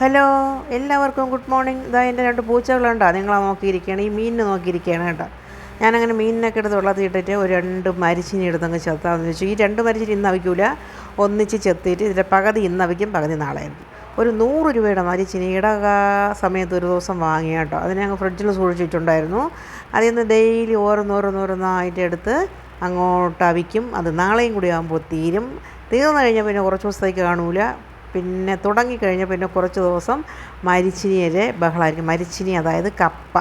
Hello, എല്ലാവർക്കും good morning. ഇതാ എൻ്റെ 2 പൂച്ചകളുണ്ടോ, നിങ്ങളെ നോക്കിയിരിക്കുകയാണ്. ഈ മീനിനെ നോക്കിയിരിക്കുകയാണ് കേട്ടോ. ഞാനങ്ങനെ മീനിനൊക്കെ എടുത്ത് വെള്ളത്തിയിട്ടിട്ട് ഒരു 2 മരിച്ചിനി എടുത്തങ്ങ് ചെത്താമെന്ന് വെച്ചു. ഈ 2 മരിച്ചിനി ഇന്ന് അവിക്കൂല, ഒന്നിച്ച് ചെത്തിയിട്ട് ഇതിൻ്റെ പകുതി ഇന്ന് അവിക്കും, പകുതി നാളെ ആയിരിക്കും. ഒരു 100 രൂപയുടെ മരിച്ചിനി സമയത്ത് ഒരു ദിവസം വാങ്ങി കേട്ടോ. അതിനെ അങ്ങ് ഫ്രിഡ്ജിൽ സൂക്ഷിച്ചിട്ടുണ്ടായിരുന്നു. അതിൽ നിന്ന് ഡെയിലി ഓരോന്നോരോന്നായിട്ട് എടുത്ത് അങ്ങോട്ട് അവിക്കും. അത് നാളെയും കൂടി ആകുമ്പോൾ തീർന്നു കഴിഞ്ഞാൽ പിന്നെ കുറച്ച് ദിവസത്തേക്ക് കാണൂല. പിന്നെ തുടങ്ങിക്കഴിഞ്ഞാൽ പിന്നെ കുറച്ച് ദിവസം മരിച്ചിനിയുടെ ബഹളമായിരിക്കും. മരിച്ചിനി അതായത് കപ്പ.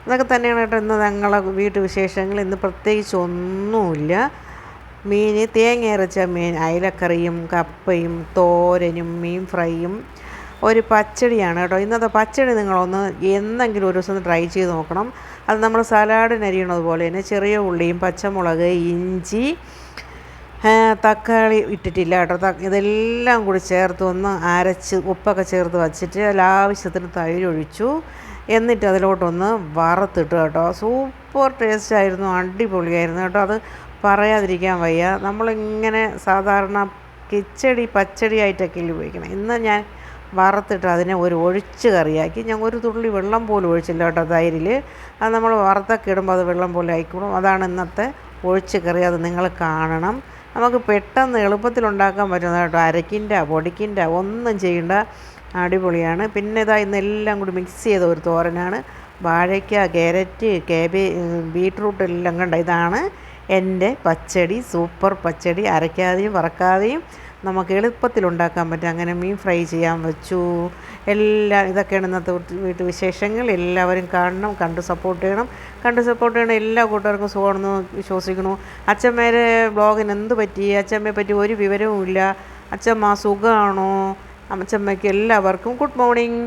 ഇതൊക്കെ തന്നെയാണ് കേട്ടോ ഇന്ന് ഞങ്ങളെ വീട്ടു വിശേഷങ്ങൾ. ഇന്ന് പ്രത്യേകിച്ച് ഒന്നുമില്ല. മീൻ, തേങ്ങ അരച്ച മീൻ, അയലക്കറിയും കപ്പയും തോരനും മീൻ ഫ്രൈയും ഒരു പച്ചടിയാണ് കേട്ടോ. ഇന്നത്തെ പച്ചടി നിങ്ങളൊന്ന് എന്നെങ്കിലും ഒരു ദിവസം ട്രൈ ചെയ്ത് നോക്കണം. അത് നമ്മൾ സലാഡിന് അരിയണത് പോലെ തന്നെ ചെറിയ ഉള്ളിയും പച്ചമുളക്, ഇഞ്ചി, തക്കാളി ഇട്ടിട്ടില്ല കേട്ടോ. ഇതെല്ലാം കൂടി ചേർത്ത് ഒന്ന് അരച്ച് ഉപ്പൊക്കെ ചേർത്ത് വച്ചിട്ട് അതിലാവശ്യത്തിന് തൈര് ഒഴിച്ചു. എന്നിട്ട് അതിലോട്ടൊന്ന് വറുത്തിട്ട് കേട്ടോ. സൂപ്പർ ടേസ്റ്റായിരുന്നു, അടിപൊളിയായിരുന്നു കേട്ടോ. അത് പറയാതിരിക്കാൻ വയ്യ. നമ്മളിങ്ങനെ സാധാരണ കിച്ചടി പച്ചടി ആയിട്ടൊക്കെ ഉപയോഗിക്കണം. ഇന്ന് ഞാൻ വറുത്തിട്ട് അതിനെ ഒരു ഒഴിച്ച് കറിയാക്കി. ഞാൻ ഒരു തുള്ളി വെള്ളം പോലും ഒഴിച്ചില്ല കേട്ടോ തൈരിൽ. അത് നമ്മൾ വറുത്തൊക്കെ ഇടുമ്പോൾ അത് വെള്ളം പോലെ ആയിക്കോളും. അതാണ് ഇന്നത്തെ ഒഴിച്ച് കറി. അത് നിങ്ങൾ കാണണം. നമുക്ക് പെട്ടെന്ന് എളുപ്പത്തിലുണ്ടാക്കാൻ പറ്റുന്ന കേട്ടോ. അരക്കിൻ്റെ പൊടിക്കിൻ്റെ ഒന്നും ചെയ്യേണ്ട, അടിപൊളിയാണ്. പിന്നെ ഇന്നെല്ലാം കൂടി മിക്സ് ചെയ്ത ഒരു തോരനാണ്. വാഴയ്ക്ക, ക്യാരറ്റ്, ബീട്രൂട്ട് എല്ലാം കണ്ട. ഇതാണ് എൻ്റെ പച്ചടി, സൂപ്പർ പച്ചടി. അരയ്ക്കാതെയും വറക്കാതെയും നമുക്ക് എളുപ്പത്തിലുണ്ടാക്കാൻ പറ്റും. അങ്ങനെ മീൻ ഫ്രൈ ചെയ്യാൻ വെച്ചു. ഇതൊക്കെയാണ് ഇന്നത്തെ വീട്ടു വിശേഷങ്ങൾ. എല്ലാവരും കാണണം, കണ്ട് സപ്പോർട്ട് ചെയ്യണം. എല്ലാ കൂട്ടുകാർക്കും സുഖമാണെന്ന് വിശ്വസിക്കുന്നു. അച്ഛമ്മേരെ ബ്ലോഗിന് എന്ത് പറ്റി? അച്ഛമ്മയെ പറ്റി ഒരു വിവരവും ഇല്ല. അച്ഛമ്മ സുഖമാണോ? അച്ഛമ്മയ്ക്ക് എല്ലാവർക്കും ഗുഡ് മോർണിംഗ്.